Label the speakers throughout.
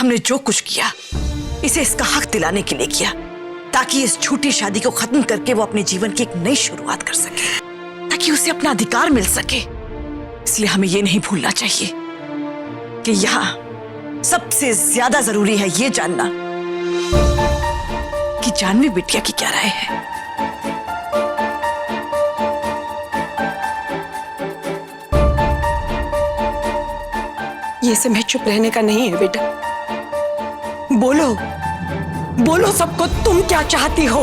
Speaker 1: हमने जो कुछ किया इसे इसका हक दिलाने के लिए किया, ताकि इस झूठी शादी को खत्म करके वो अपने जीवन की एक नई शुरुआत कर सके, ताकि उसे अपना अधिकार मिल सके। इसलिए हमें ये नहीं भूलना चाहिए कि यहाँ सबसे ज्यादा जरूरी है ये जानना कि जानवी बिटिया की क्या राय है।
Speaker 2: ये समय चुप रहने का नहीं है बेटा। बोलो बोलो सबको, तुम क्या चाहती हो?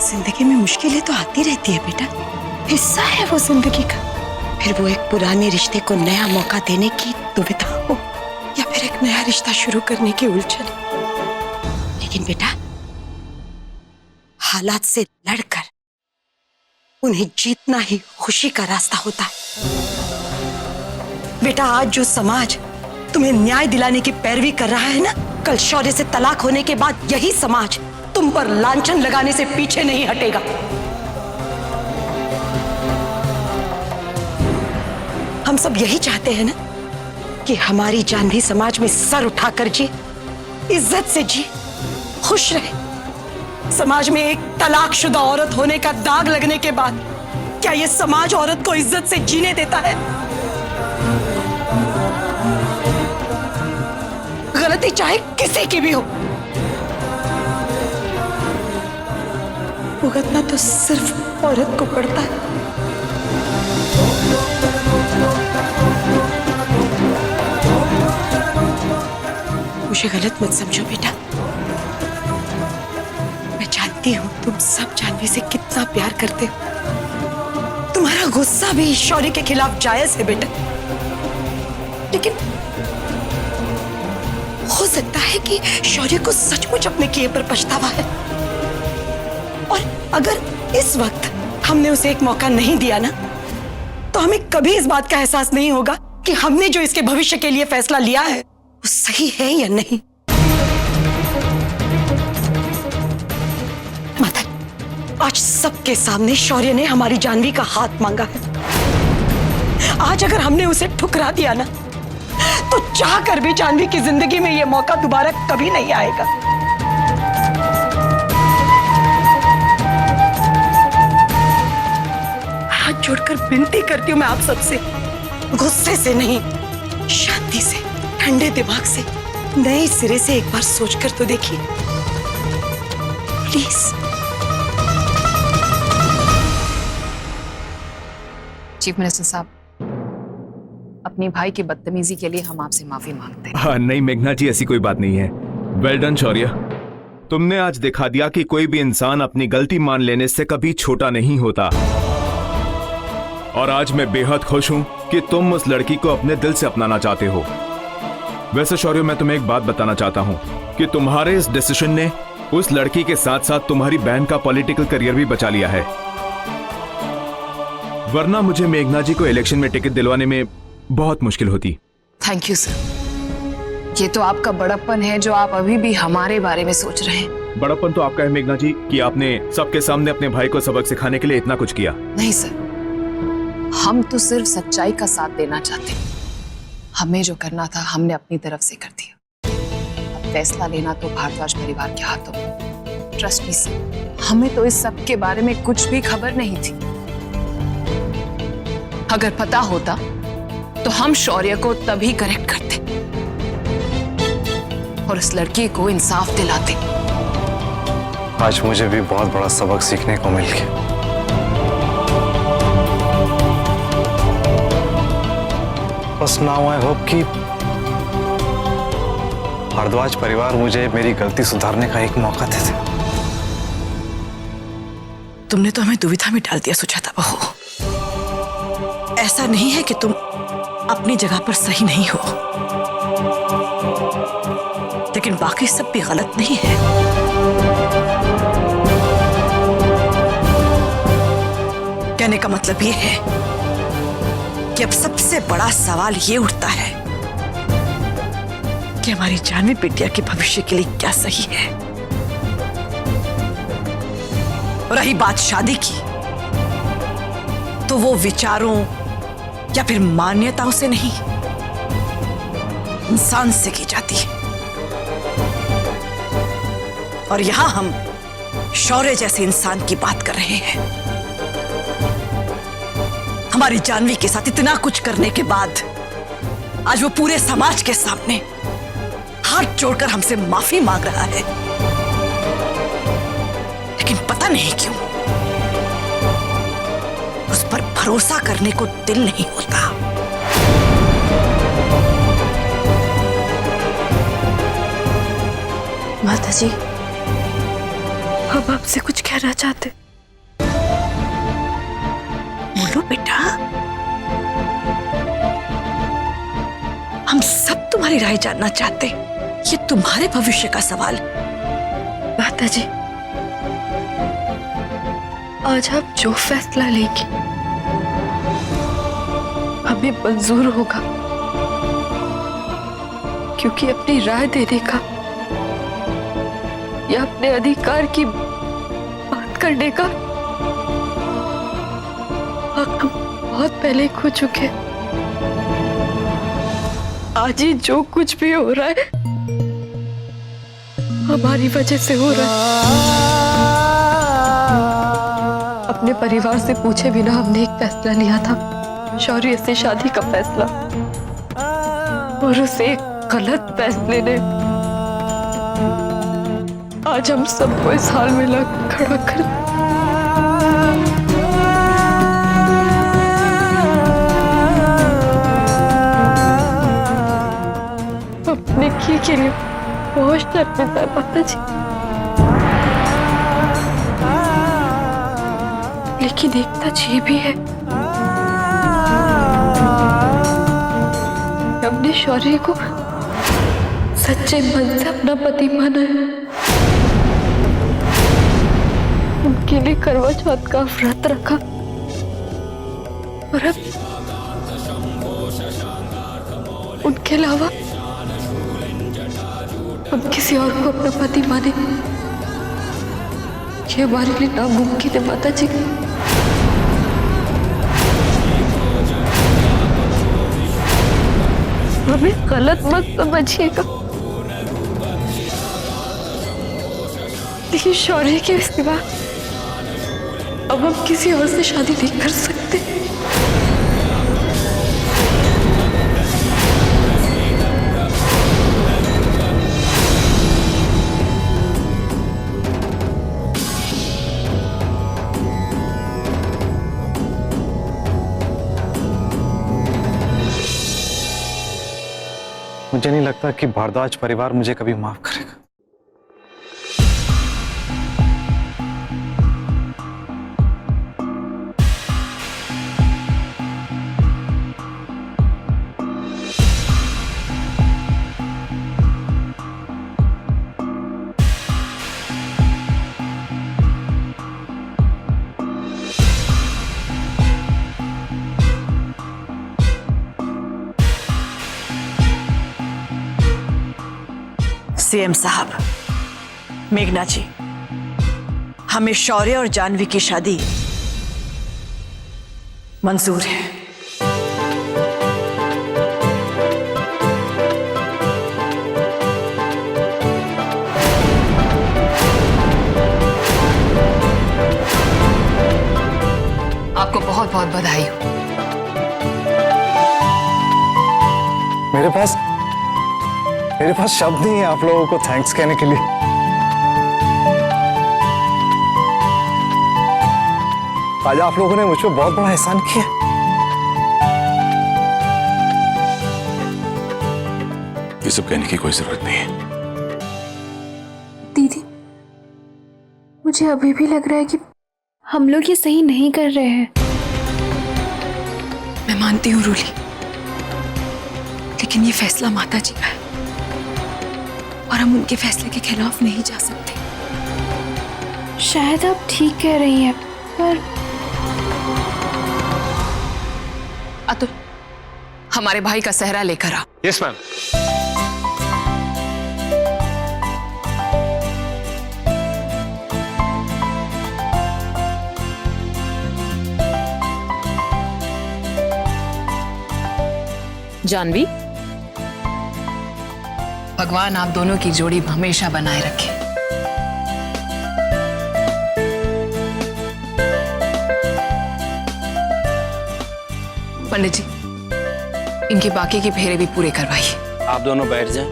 Speaker 2: जिंदगी में मुश्किलें तो आती रहती है बेटा, हिस्सा है वो जिंदगी का। फिर वो एक पुराने रिश्ते को नया मौका देने की दुविधा हो या फिर एक नया रिश्ता शुरू करने की उलझन। लेकिन बेटा, हालात से लड़कर उन्हें जीतना ही खुशी का रास्ता होता है। बेटा, आज जो समाज तुम्हें न्याय दिलाने की पैरवी कर रहा है ना, कल शौर्य से तलाक होने के बाद यही समाज तुम पर लांछन लगाने से पीछे नहीं हटेगा। हम सब यही चाहते हैं ना कि हमारी जानवी समाज में सर उठाकर जी, इज्जत से जी, खुश रहे। समाज में एक तलाकशुदा औरत होने का दाग लगने के बाद क्या यह समाज औरत को इज्जत से जीने देता है? गलती चाहे किसी की भी हो, भुगतना तो सिर्फ औरत को पड़ता है। मुझे गलत मत समझो बेटा, मैं जानती हूं तुम सब जानवी से कितना प्यार करते हो। तुम्हारा गुस्सा भी शौर्य के खिलाफ जायज है बेटा, लेकिन हो सकता है कि शौर्य को सचमुच अपने किए पर पछतावा है। और अगर इस वक्त हमने उसे एक मौका नहीं दिया ना, तो हमें कभी इस बात का एहसास नहीं होगा कि हमने जो इसके भविष्य के लिए फैसला लिया है वो सही है या नहीं। माता, आज सबके सामने शौर्य ने हमारी जानवी का हाथ मांगा है। आज अगर हमने उसे ठुकरा दिया ना, तो चाह कर भी जानवी की जिंदगी में यह मौका दोबारा कभी नहीं आएगा। हाथ जोड़कर विनती करती हूं मैं आप सबसे, गुस्से से नहीं, शांति से, ठंडे दिमाग से, नए सिरे से एक बार सोचकर तो देखिए प्लीज।
Speaker 3: चीफ मिनिस्टर साहब, अपने भाई की बदतमीजी के लिए हम आपसे माफी मांगते हैं।
Speaker 4: हाँ, नहीं मेघना जी, ऐसी कोई बात नहीं है। वेल डन शौर्य, तुमने आज दिखा दिया कि कोई भी इंसान अपनी गलती मान लेने से कभी छोटा नहीं होता। और आज मैं बेहद खुश हूं कि तुम उस लड़की को अपने दिल से अपनाना चाहते हो। वैसे शौर्य, मैं तुम्हें एक बात बताना चाहता हूं कि तुम्हारे इस डिसीजन ने उस लड़की के साथ साथ तुम्हारी बहन का पॉलिटिकल करियर भी बचा लिया है। वरना मुझे मेघना जी को इलेक्शन में टिकट दिलवाने में बहुत मुश्किल होती।
Speaker 3: Thank you sir. ये तो आपका बड़प्पन है जो आप अभी भी हमारे बारे में सोच रहे हैं।
Speaker 4: बड़प्पन तो आपका है मेघना जी कि आपने सबके सामने अपने भाई को सबक सिखाने के लिए इतना कुछ किया।
Speaker 3: नहीं सर, हम तो सिर्फ सच्चाई का साथ देना चाहते हैं। हमें जो करना था हमने अपनी तरफ से कर दिया। अब फैसला लेना तो भारद्वाज परिवार के हाथों में। ट्रस्ट मी सर, हमें तो इस सब के बारे में कुछ भी खबर नहीं थी। अगर पता होता तो हम शौर्य को तभी करेक्ट करते और इस लड़की को इंसाफ दिलाते।
Speaker 5: आज मुझे भी बहुत बड़ा सबक सीखने को मिल गया। बस नाउ आई होप कि भारद्वाज परिवार मुझे मेरी गलती सुधारने का एक मौका दे दे।
Speaker 1: तुमने तो हमें दुविधा में डाल दिया सुजाता बहू। ऐसा नहीं है कि तुम अपनी जगह पर सही नहीं हो, लेकिन बाकी सब भी गलत नहीं है। कहने का मतलब ये है कि अब सबसे बड़ा सवाल ये उठता है कि हमारी जानवी बिटिया के भविष्य के लिए क्या सही है। और रही बात शादी की, तो वो विचारों या फिर मान्यताओं से नहीं, इंसान से की जाती है। और यहां हम शौर्य जैसे इंसान की बात कर रहे हैं। हमारी जानवी के साथ इतना कुछ करने के बाद आज वो पूरे समाज के सामने हाथ जोड़कर हमसे माफी मांग रहा है, लेकिन पता नहीं क्यों उस पर भरोसा करने को दिल नहीं होता।
Speaker 6: माता जी, हम आपसे कुछ कहना चाहते।
Speaker 1: बोलो बेटा, हम सब तुम्हारी राय जानना चाहते। ये तुम्हारे भविष्य का सवाल।
Speaker 6: माता जी, आज आप जो फैसला लेंगी हमें मंजूर होगा, क्योंकि अपनी राय देने का या अपने अधिकार की बात करने का हक बहुत पहले खो चुके। आज ही जो कुछ भी हो रहा है हमारी वजह से हो रहा है। अपने परिवार से पूछे बिना हमने एक फैसला लिया था, शौर्य से शादी का फैसला, और उसे एक गलत फैसले ने आज हम सबको इस हाल में ला खड़ा कर। अपने की के लिए बहुत शर्मिंदा है माता जी, लेकिन एक सच ये भी है, हमने शौर्य को सच्चे मन से अपना पति माना है। उनके लिए करवा चौथ का व्रत रखा, और अब उनके अलावा हम किसी और को अपना पति माने, ये हमारे लिए नामुमकिन है माता जी। हमें गलत मत समझिएगा, लेकिन शौर्य के सिवा अब हम किसी और से शादी नहीं कर सकते।
Speaker 5: मुझे नहीं लगता कि भारद्वाज परिवार मुझे कभी माफ करेगा।
Speaker 1: सीएम साहब, मेघना जी, हमें शौर्य और जानवी की शादी मंजूर है।
Speaker 3: आपको बहुत बहुत बधाई हो।
Speaker 5: मेरे पास शब्द नहीं है आप लोगों को थैंक्स कहने के लिए। आज आप लोगों ने मुझ पर बहुत बड़ा एहसान किया।
Speaker 7: ये सब कहने की कोई जरूरत नहीं है।
Speaker 6: दीदी, मुझे अभी भी लग रहा है कि हम लोग ये सही नहीं कर रहे हैं।
Speaker 2: मैं मानती हूँ रूली, लेकिन ये फैसला माता जी का है और हम उनके फैसले के खिलाफ नहीं जा सकते।
Speaker 6: शायद आप ठीक कह रही हैं, पर
Speaker 3: अतुल, हमारे भाई का सेहरा लेकर आ।
Speaker 5: Yes ma'am.
Speaker 3: जानवी, भगवान आप दोनों की जोड़ी हमेशा बनाए रखे। पंडित जी, इनके बाकी के फेरे भी पूरे करवाइए।
Speaker 8: आप दोनों बैठ जाएं।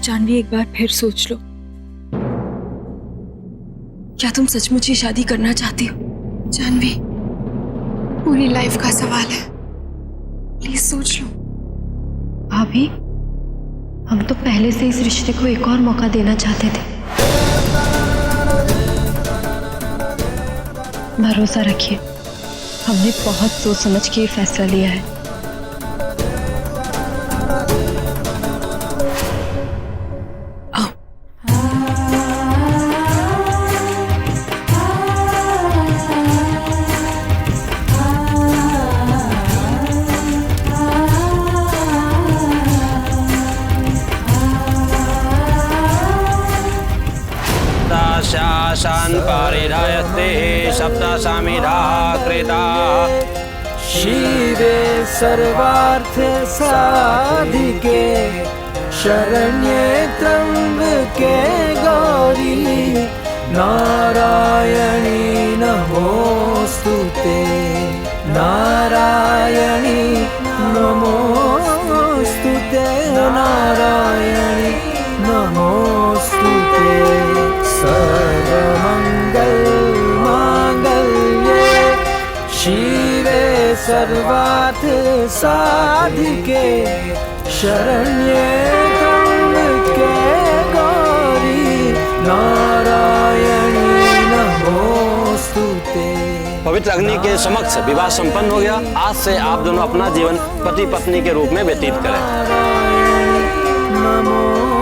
Speaker 6: जानवी, एक बार फिर सोच लो। क्या तुम सचमुच ही शादी करना चाहती हो?
Speaker 3: जानवी, पूरी लाइफ का सवाल है, प्लीज सोच लो।
Speaker 6: भाभी, हम तो पहले से इस रिश्ते को एक और मौका देना चाहते थे। भरोसा रखिए, हमने बहुत सोच समझ के ये फैसला लिया है।
Speaker 8: शासन परिधायस्ते सप्तसामिधा कृता
Speaker 9: शिवे सर्वार्थ साधिके शरण्ये त्र्यंबके गौरी नारायणी नमोस्तुते नारायणी नमोस्तुते नारायणी नमोस्तुते सर्वमंगल मांगल्ये शिवे सर्वार्थ साधिके शरण्ये त्र्यंबके गौरी नारायणी नमोस्तुते।
Speaker 8: पवित्र अग्नि के समक्ष विवाह संपन्न हो गया। आज से आप दोनों अपना जीवन पति पत्नी के रूप में व्यतीत करें।
Speaker 9: नमो